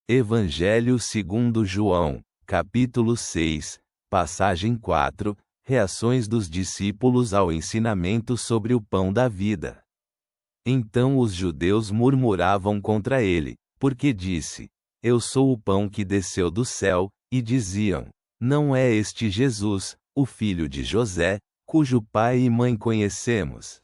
Evangelho segundo João, capítulo 6, passagem 4, reações dos discípulos ao ensinamento sobre o pão da vida. Então os judeus murmuravam contra ele, porque disse: Eu sou o pão que desceu do céu, e diziam: Não é este Jesus, o filho de José, cujo pai e mãe conhecemos?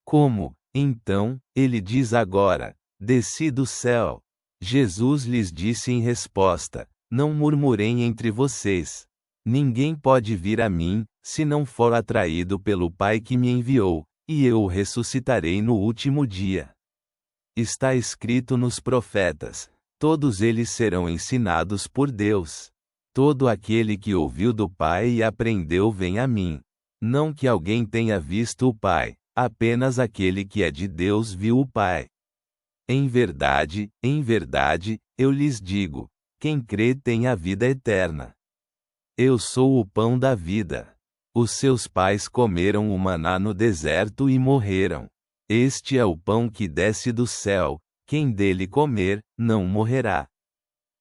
Como, então, ele diz agora: Desci do céu? Jesus lhes disse em resposta: Não murmurem entre vocês. Ninguém pode vir a mim, se não for atraído pelo Pai que me enviou, e eu o ressuscitarei no último dia. Está escrito nos profetas: todos eles serão ensinados por Deus. Todo aquele que ouviu do Pai e aprendeu vem a mim. Não que alguém tenha visto o Pai, apenas aquele que é de Deus viu o Pai. Em verdade, eu lhes digo: quem crê tem a vida eterna. Eu sou o pão da vida. Os seus pais comeram o maná no deserto e morreram. Este é o pão que desce do céu, quem dele comer, não morrerá.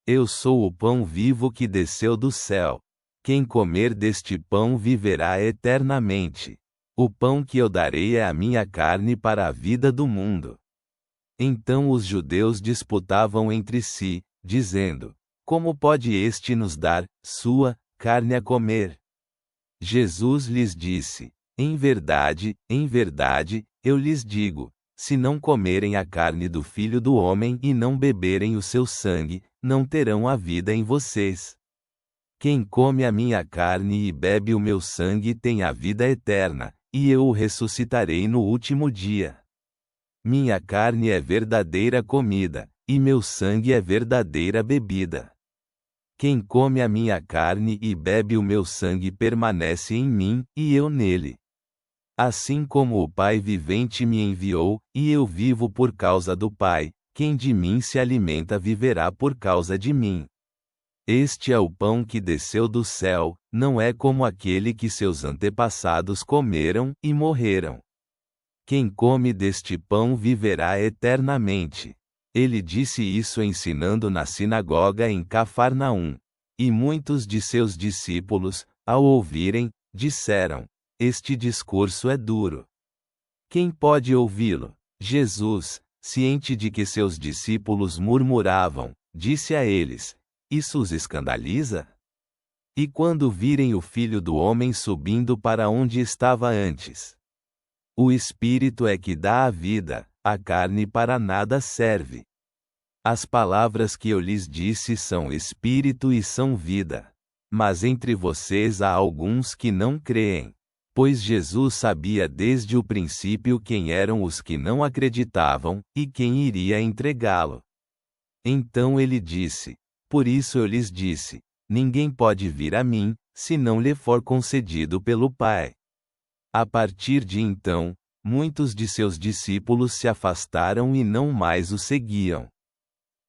Eu sou o pão vivo que desceu do céu. Quem comer deste pão viverá eternamente. O pão que eu darei é a minha carne para a vida do mundo. Então os judeus disputavam entre si, dizendo: Como pode este nos dar sua carne a comer? Jesus lhes disse: Em verdade, eu lhes digo: se não comerem a carne do Filho do Homem e não beberem o seu sangue, não terão a vida em vocês. Quem come a minha carne e bebe o meu sangue tem a vida eterna, e eu o ressuscitarei no último dia. Minha carne é verdadeira comida, e meu sangue é verdadeira bebida. Quem come a minha carne e bebe o meu sangue permanece em mim, e eu nele. Assim como o Pai vivente me enviou, e eu vivo por causa do Pai, quem de mim se alimenta viverá por causa de mim. Este é o pão que desceu do céu, não é como aquele que seus antepassados comeram e morreram. Quem come deste pão viverá eternamente. Ele disse isso ensinando na sinagoga em Cafarnaum. E muitos de seus discípulos, ao ouvirem, disseram: Este discurso é duro. Quem pode ouvi-lo? Jesus, ciente de que seus discípulos murmuravam, disse a eles: Isso os escandaliza? E quando virem o Filho do Homem subindo para onde estava antes? O Espírito é que dá a vida, a carne para nada serve. As palavras que eu lhes disse são espírito e são vida. Mas entre vocês há alguns que não creem. Pois Jesus sabia desde o princípio quem eram os que não acreditavam, e quem iria entregá-lo. Então ele disse: Por isso eu lhes disse: Ninguém pode vir a mim, se não lhe for concedido pelo Pai. A partir de então, muitos de seus discípulos se afastaram e não mais o seguiam.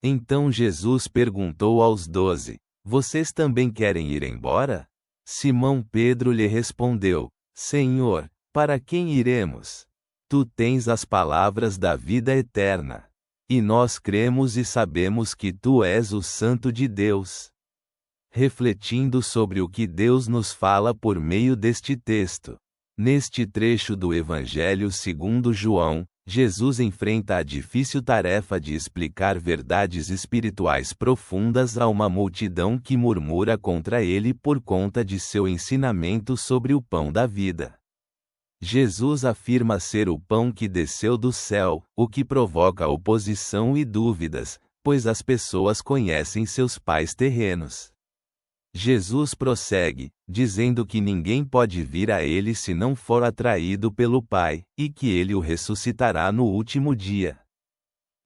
Então Jesus perguntou aos 12: Vocês também querem ir embora? Simão Pedro lhe respondeu: Senhor, para quem iremos? Tu tens as palavras da vida eterna. E nós cremos e sabemos que tu és o Santo de Deus. Refletindo sobre o que Deus nos fala por meio deste texto. Neste trecho do Evangelho segundo João, Jesus enfrenta a difícil tarefa de explicar verdades espirituais profundas a uma multidão que murmura contra ele por conta de seu ensinamento sobre o pão da vida. Jesus afirma ser o pão que desceu do céu, o que provoca oposição e dúvidas, pois as pessoas conhecem seus pais terrenos. Jesus prossegue, dizendo que ninguém pode vir a ele se não for atraído pelo Pai, e que ele o ressuscitará no último dia.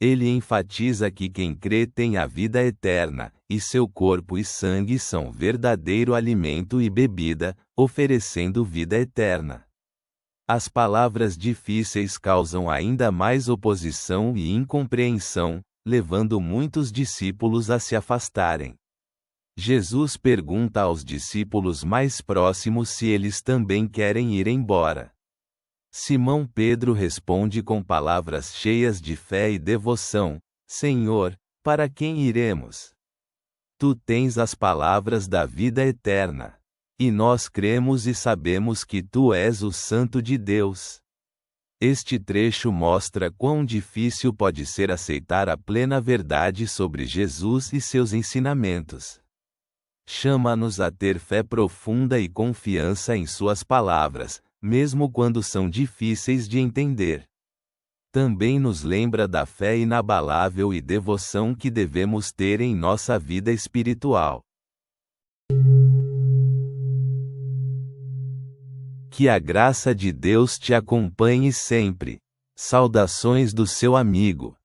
Ele enfatiza que quem crê tem a vida eterna, e seu corpo e sangue são verdadeiro alimento e bebida, oferecendo vida eterna. As palavras difíceis causam ainda mais oposição e incompreensão, levando muitos discípulos a se afastarem. Jesus pergunta aos discípulos mais próximos se eles também querem ir embora. Simão Pedro responde com palavras cheias de fé e devoção: Senhor, Para quem iremos? Tu tens as palavras da vida eterna. E nós cremos e sabemos que tu és o Santo de Deus. Este trecho mostra quão difícil pode ser aceitar a plena verdade sobre Jesus e seus ensinamentos. Chama-nos a ter fé profunda e confiança em suas palavras, mesmo quando são difíceis de entender. Também nos lembra da fé inabalável e devoção que devemos ter em nossa vida espiritual. Que a graça de Deus te acompanhe sempre. Saudações do seu amigo